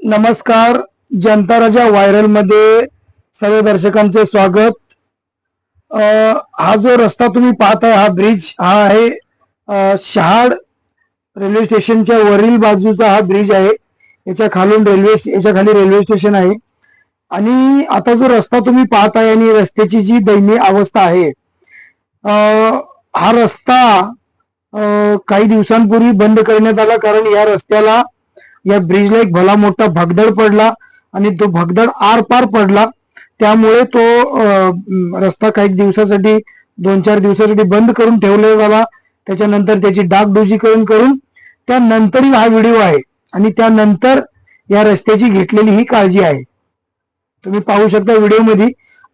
नमस्कार. जनता राजा व्हायरल मध्ये सर्व दर्शकांचे स्वागत. हा जो रस्ता तुम्ही पाहताय, हा ब्रिज हा आहे शहाड रेल्वे स्टेशनच्या वरील बाजूचा हा ब्रिज आहे. याच्या खाली रेल्वे स्टेशन आहे. आणि आता जो रस्ता तुम्ही पाहताय आणि रस्त्याची जी दयनीय अवस्था आहे, हा रस्ता काही दिवसांपूर्वी बंद करण्यात आला, कारण या रस्त्याला या ब्रिजला एक भला मोठा भगदड पडला आणि तो भगदड आर पार पडला. त्यामुळे तो रस्ता काही दिवसासाठी 2-4 दिवसासाठी बंद करून ठेवला झाला. त्याच्यानंतर त्याची डागडुजीकरण करून त्यानंतरही हा व्हिडिओ आहे आणि त्यानंतर या रस्त्याची घेतलेली ही काळजी आहे. तुम्ही पाहू शकता व्हिडिओमध्ये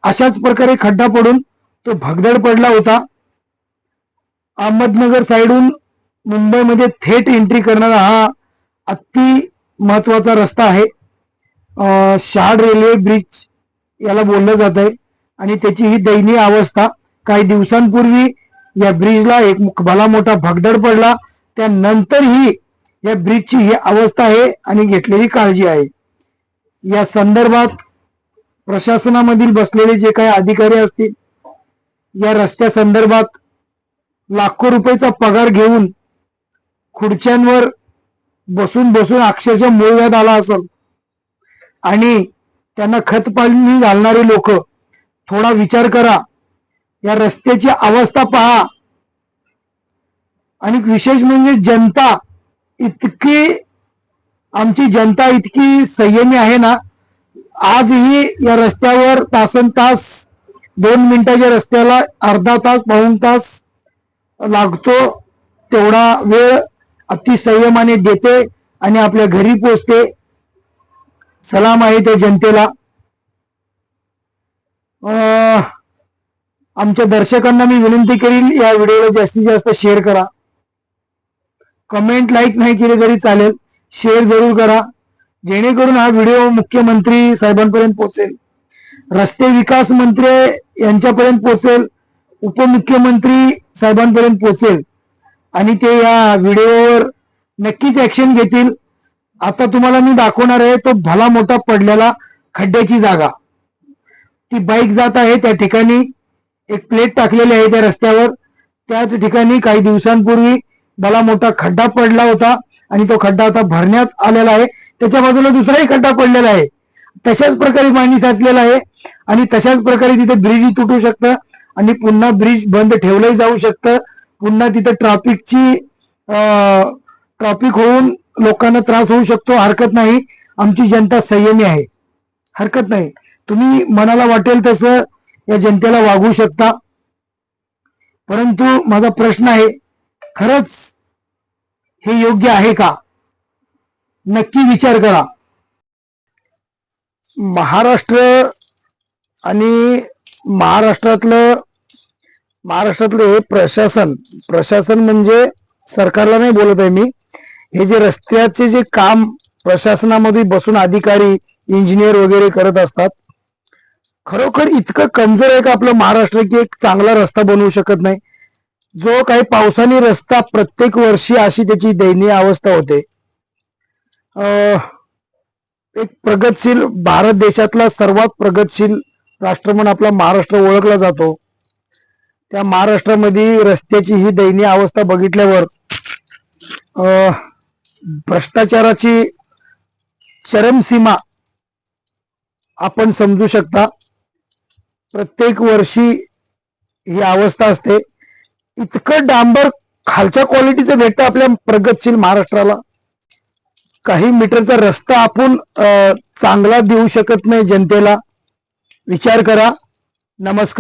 अशाच प्रकारे खड्डा पडून तो भगदड पडला होता. अहमदनगर साइडून मुंबईमध्ये थेट एंट्री करणारा हा अति महत्वाचा रस्ता आहे. शहाड रेल्वे ब्रिज याला बोललं जात आहे आणि त्याची ही दयनीय अवस्था. काही दिवसांपूर्वी या ब्रिजला एक भला मोठा भगदड पडला, त्यानंतर ही या ब्रिजची ही अवस्था आहे आणि घेतलेली काळजी आहे. या संदर्भात प्रशासनामधील बसलेले जे काही अधिकारी असतील, या रस्त्या संदर्भात लाखो रुपयाचा पगार घेऊन खुर्च्यांवर बसून बसून अक्षरशः मूळव्याध आला असेल आणि त्यांना खतपाणी घालणारे लोक थोडा विचार करा. या रस्त्याची अवस्था पहा. आणि विशेष म्हणजे आमची जनता इतकी संयमी आहे ना. आजही या रस्त्यावर तासनतास 2 मिनिटाच्या रस्त्याला अर्धा तास पाऊण तास लागतो, तेवढा वेळ अति संयमाने देते आणि आपल्या घरी पोचते. सलाम आहे त्या जनतेला. आमच्या दर्शकांना मी विनंती करील, या व्हिडिओला जास्तीत जास्त शेअर करा. कमेंट लाईक नाही केले तरी चालेल, शेअर जरूर करा, जेणेकरून हा व्हिडिओ मुख्यमंत्री साहेबांपर्यंत पोहोचेल, रस्ते विकास मंत्री यांच्यापर्यंत पोहोचेल, उपमुख्यमंत्री साहेबांपर्यंत पोहोचेल आणि ते या व्हिडिओवर नक्कीच ऍक्शन घेतील. आता तुम्हाला मी दाखवणार आहे तो भला मोठा पडलेला खड्ड्याची जागा. ती बाईक जात आहे त्या ठिकाणी एक प्लेट टाकलेली आहे त्या रस्त्यावर. त्याच ठिकाणी काही दिवसांपूर्वी भला मोठा खड्डा पडला होता आणि तो खड्डा आता भरण्यात आलेला आहे. त्याच्या बाजूला दुसराही खड्डा पडलेला आहे. तशाच प्रकारे पाणी साचलेलं आहे आणि तशाच प्रकारे तिथे ब्रिज तुटू शकतं आणि पुन्हा ब्रिज बंद ठेवलंही जाऊ शकतं. पुन्हा तिथे ट्रॅफिक होऊन लोकांना त्रास होऊ शकतो. हरकत नाही, आमची जनता संयमी आहे, हरकत नाही. तुम्ही मनाला वाटेल तसं या जनतेला वागू शकता, परंतु माझा प्रश्न आहे, खरंच हे योग्य आहे का? नक्की विचार करा. महाराष्ट्र आणि महाराष्ट्रातलं हे प्रशासन म्हणजे सरकारला नाही बोलत आहे मी. हे जे रस्त्याचे जे काम प्रशासनामध्ये बसून अधिकारी इंजिनियर वगैरे करत असतात, खरोखर इतकं कमजोर आहे का आपलं महाराष्ट्र की एक चांगला रस्ता बनवू शकत नाही? जो काही पावसाने रस्ता प्रत्येक वर्षी अशी त्याची दयनीय अवस्था होते. एक प्रगतशील भारत देशातला सर्वात प्रगतशील राष्ट्र म्हणून आपला महाराष्ट्र ओळखला जातो. त्या महाराष्ट्रामध्ये रस्त्याची ही दयनीय अवस्था बघितल्यावर भ्रष्टाचाराची चरमसीमा आपण समजू शकता. प्रत्येक वर्षी ही अवस्था असते. इतकं डांबर खालच्या क्वालिटीचं भेटतं आपल्या प्रगतशील महाराष्ट्राला. काही मीटरचा रस्ता आपण चांगला देऊ शकत नाही जनतेला. विचार करा. नमस्कार.